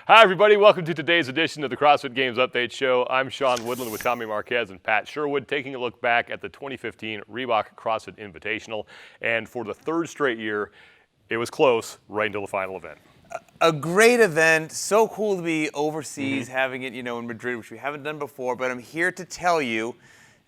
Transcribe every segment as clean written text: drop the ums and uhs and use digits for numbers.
Hi, everybody. Welcome to today's edition of the CrossFit Games Update Show. I'm Sean Woodland with Tommy Marquez and Pat Sherwood, taking a look back at the 2015 Reebok CrossFit Invitational. And for the third straight year, it was close right until the final event. A great event. So cool to be overseas, having it, in Madrid, which we haven't done before. But I'm here to tell you,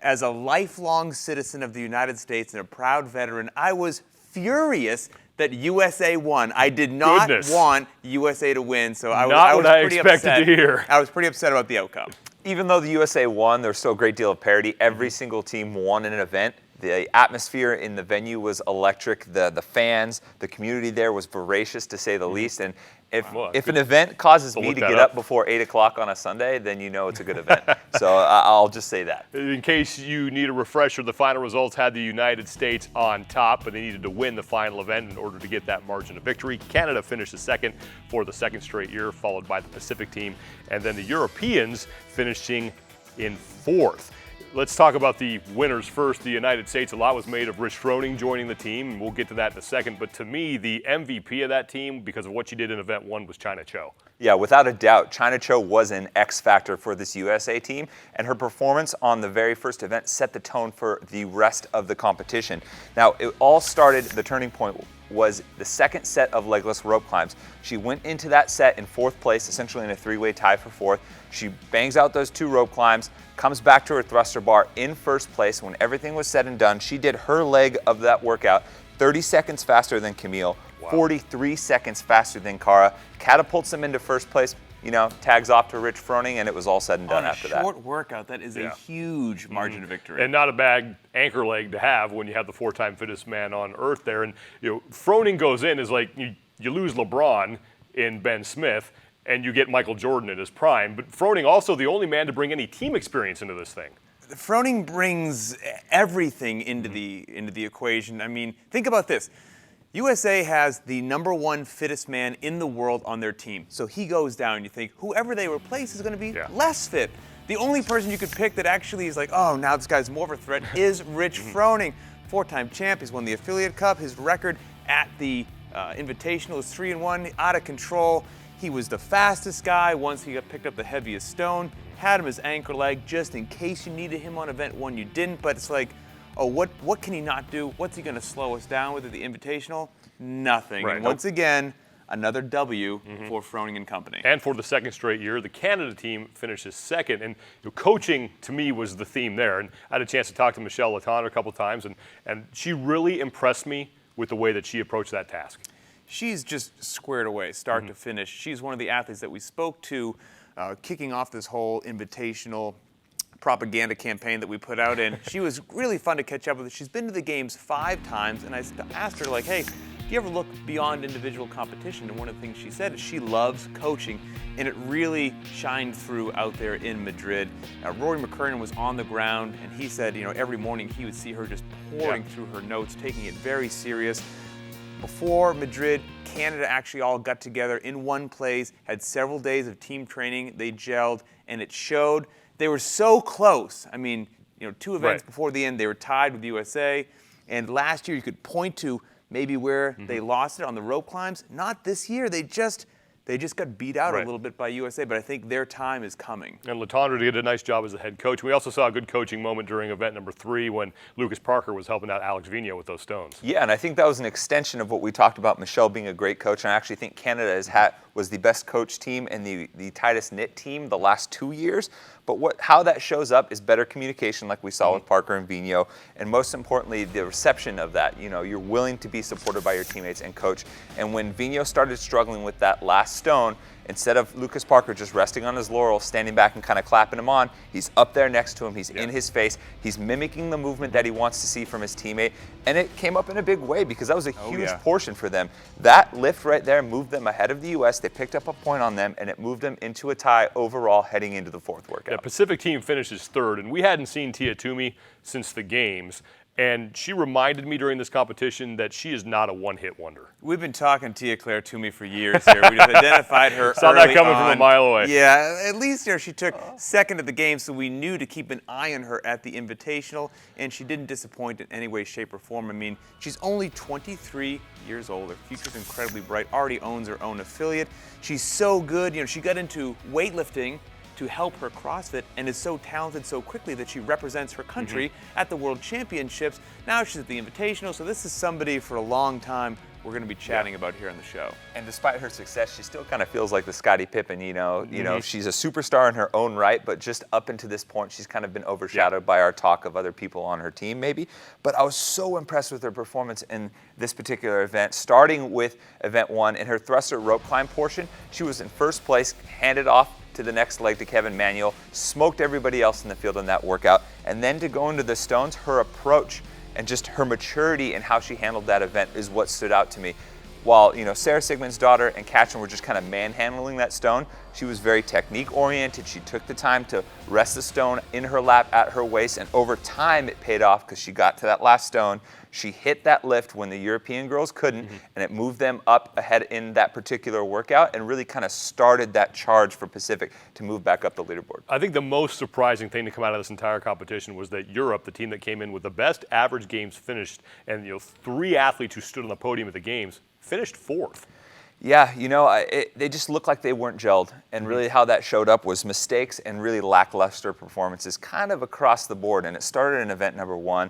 as a lifelong citizen of the United States and a proud veteran, I was furious that USA won. I did not want USA to win, so I was pretty upset. To hear. I was pretty upset about the outcome. Even though the USA won, there's still a great deal of parity. Every single team won in an event. The atmosphere in the venue was electric. The fans, the community there was voracious, to say the least. And if an event causes me to get up before 8 o'clock on a Sunday, then you know it's a good event. So I'll just say that. In case you need a refresher, the final results had the United States on top, but they needed to win the final event in order to get that margin of victory. Canada finished second for the second straight year, followed by the Pacific team, and then the Europeans finishing in fourth. Let's talk about the winners first. The United States, a lot was made of Rich Froning joining the team, and we'll get to that in a second. But to me, the MVP of that team, because of what she did in event one, was China Cho. Yeah, without a doubt, China Cho was an X factor for this USA team, and her performance on the very first event set the tone for the rest of the competition. Now, it all started, the turning point was the second set of legless rope climbs. She went into that set in fourth place, essentially in a three-way tie for fourth. She bangs out those two rope climbs, comes back to her thruster bar in first place. When everything was said and done, she did her leg of that workout 30 seconds faster than Camille, 43 seconds faster than Cara, catapults them into first place, tags off to Rich Froning, and it was all said and done after that. On a short workout, that is a huge margin of victory. And not a bad anchor leg to have when you have the four-time fittest man on earth there. And Froning goes in is like you lose LeBron in Ben Smith, and you get Michael Jordan in his prime. But Froning also the only man to bring any team experience into this thing. Froning brings everything into the equation. I mean, think about this. USA has the #1 fittest man in the world on their team. So he goes down, and you think whoever they replace is going to be less fit. The only person you could pick that actually is like, oh, now this guy's more of a threat is Rich Froning. Four-time champ. He's won the Affiliate Cup. His record at the Invitational is 3-1, out of control. He was the fastest guy once he got picked up the heaviest stone. Had him as anchor leg just in case you needed him on event one. You didn't, but it's like, oh, what can he not do? What's he going to slow us down with at the Invitational? Nothing. Right. And once again, another W for Froning and company. And for the second straight year, the Canada team finishes second. And coaching, to me, was the theme there. And I had a chance to talk to Michelle Latendre a couple times, and she really impressed me with the way that she approached that task. She's just squared away, start to finish. She's one of the athletes that we spoke to kicking off this whole Invitational propaganda campaign that we put out, and she was really fun to catch up with. She's been to the games 5 times, and I asked her, like, hey, do you ever look beyond individual competition? And one of the things she said is she loves coaching, and it really shined through out there in Madrid. Rory McKernan was on the ground, and he said, every morning he would see her just pouring through her notes, taking it very serious. Before Madrid, Canada actually all got together in one place, had several days of team training. They gelled, and it showed. They were so close. I mean, 2 events before the end, they were tied with USA. And last year, you could point to maybe where they lost it on the rope climbs. Not this year. They just got beat out a little bit by USA, but I think their time is coming. And Latendre did a nice job as a head coach. We also saw a good coaching moment during event number 3 when Lucas Parker was helping out Alex Vigneault with those stones. Yeah, and I think that was an extension of what we talked about Michelle being a great coach. And I actually think Canada was the best coach team and the tightest knit team the last 2 years. But how that shows up is better communication, like we saw with Parker and Vigneault, and most importantly, the reception of that. You're willing to be supported by your teammates and coach. And when Vigneault started struggling with that last stone, instead of Lucas Parker just resting on his laurels, standing back and kind of clapping him on, he's up there next to him, he's in his face, he's mimicking the movement that he wants to see from his teammate, and it came up in a big way because that was a huge portion for them. That lift right there moved them ahead of the U.S., they picked up a point on them, and it moved them into a tie overall heading into the fourth workout. The Pacific team finishes third, and we hadn't seen Tia Toomey since the games. And she reminded me during this competition that she is not a one-hit wonder. We've been talking Tia Claire Toomey for years here. We just identified her Saw early that coming on. from a mile away. Yeah, at least she took second at the game, so we knew to keep an eye on her at the Invitational, and she didn't disappoint in any way, shape, or form. I mean, she's only 23 years old. Her future's incredibly bright, already owns her own affiliate. She's so good. She got into weightlifting to help her CrossFit and is so talented so quickly that she represents her country at the World Championships. Now she's at the Invitational, so this is somebody for a long time we're going to be chatting about here on the show. And despite her success, she still kind of feels like the Scottie Pippen, you know, she's a superstar in her own right, but just up until this point, she's kind of been overshadowed by our talk of other people on her team maybe. But I was so impressed with her performance in this particular event, starting with event 1. In her thruster rope climb portion, she was in first place, handed off to the next leg to Kevin Manuel, smoked everybody else in the field in that workout. And then to go into the stones, her approach and just her maturity and how she handled that event is what stood out to me. While Sarah Sigmund's daughter and Katrin were just kind of manhandling that stone, she was very technique oriented. She took the time to rest the stone in her lap at her waist, and over time it paid off because she got to that last stone. She hit that lift when the European girls couldn't, and it moved them up ahead in that particular workout and really kind of started that charge for Pacific to move back up the leaderboard. I think the most surprising thing to come out of this entire competition was that Europe, the team that came in with the best average games finished, and 3 athletes who stood on the podium at the games, finished 4th. Yeah, they just looked like they weren't gelled, and really how that showed up was mistakes and really lackluster performances kind of across the board, and it started in event number 1.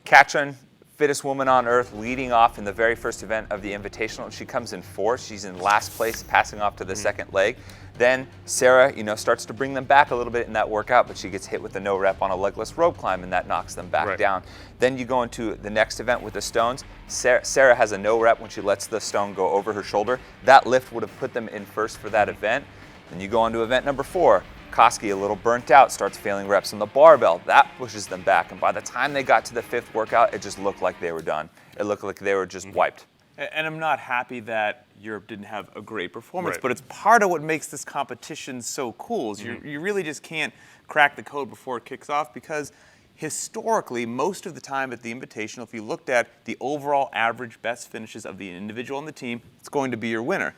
Katrin, fittest woman on earth, leading off in the very first event of the Invitational. She comes in 4th. She's in last place, passing off to the second leg. Then Sarah, starts to bring them back a little bit in that workout, but she gets hit with the no rep on a legless rope climb, and that knocks them back down. Then you go into the next event with the stones. Sarah has a no rep when she lets the stone go over her shoulder. That lift would have put them in first for that event. Then you go on to event number 4. Koski, a little burnt out, starts failing reps on the barbell. That pushes them back, and by the time they got to the 5th workout, it just looked like they were done. It looked like they were just wiped. And I'm not happy that Europe didn't have a great performance, but it's part of what makes this competition so cool. Is you really just can't crack the code before it kicks off, because historically, most of the time at the Invitational, if you looked at the overall average best finishes of the individual on the team, it's going to be your winner.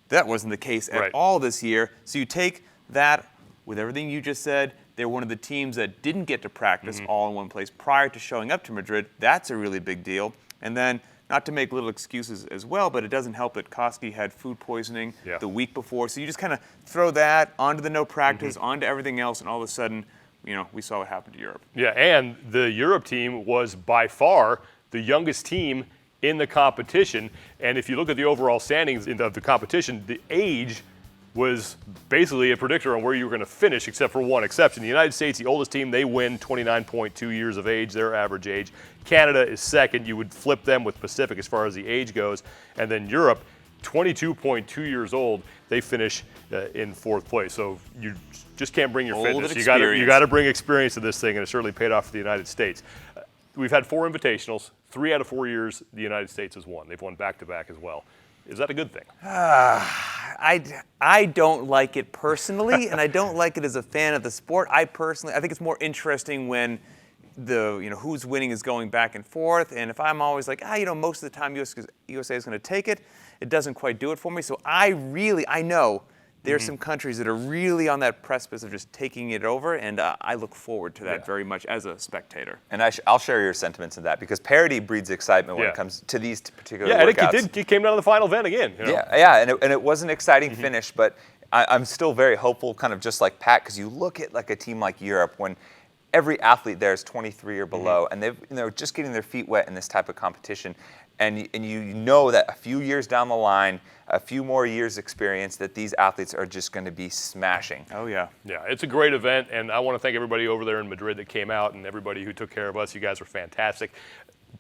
That wasn't the case at all this year. So you take that with everything you just said. They're one of the teams that didn't get to practice all in one place prior to showing up to Madrid. That's a really big deal. And then, not to make little excuses as well, but it doesn't help that Koski had food poisoning the week before. So you just kind of throw that onto the no practice, onto everything else, and all of a sudden, we saw what happened to Europe. Yeah, and the Europe team was by far the youngest team in the competition. And if you look at the overall standings of the competition, the age was basically a predictor on where you were going to finish, except for one exception. The United States, the oldest team, they win 29.2 years of age, their average age. Canada is second. You would flip them with Pacific as far as the age goes. And then Europe, 22.2 years old, they finish in 4th place. So you just can't bring your fitness. You got to bring experience to this thing, and it certainly paid off for the United States. We've had 4 Invitationals. 3 out of 4 years, the United States has won. They've won back-to-back as well. Is that a good thing? I don't like it personally, and I don't like it as a fan of the sport. I think it's more interesting when who's winning is going back and forth. And if I'm always like, most of the time USA is going to take it, it doesn't quite do it for me. So I know there's some countries that are really on that precipice of just taking it over, and I look forward to that very much as a spectator. And I'll share your sentiments in that, because parity breeds excitement when it comes to these particular Yeah, workouts. and it came down to the final event again. And it was an exciting finish, but I'm still very hopeful, kind of just like Pat, because you look at like a team like Europe when every athlete there is 23 or below, and they're just getting their feet wet in this type of competition. And you know that a few years down the line, a few more years experience, that these athletes are just going to be smashing. Oh, yeah. Yeah, it's a great event, and I want to thank everybody over there in Madrid that came out and everybody who took care of us. You guys were fantastic.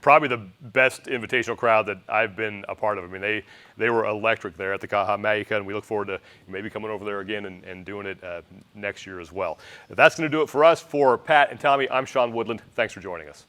Probably the best invitational crowd that I've been a part of. I mean, they were electric there at the Caja Magica, and we look forward to maybe coming over there again and doing it next year as well. That's going to do it for us. For Pat and Tommy, I'm Sean Woodland. Thanks for joining us.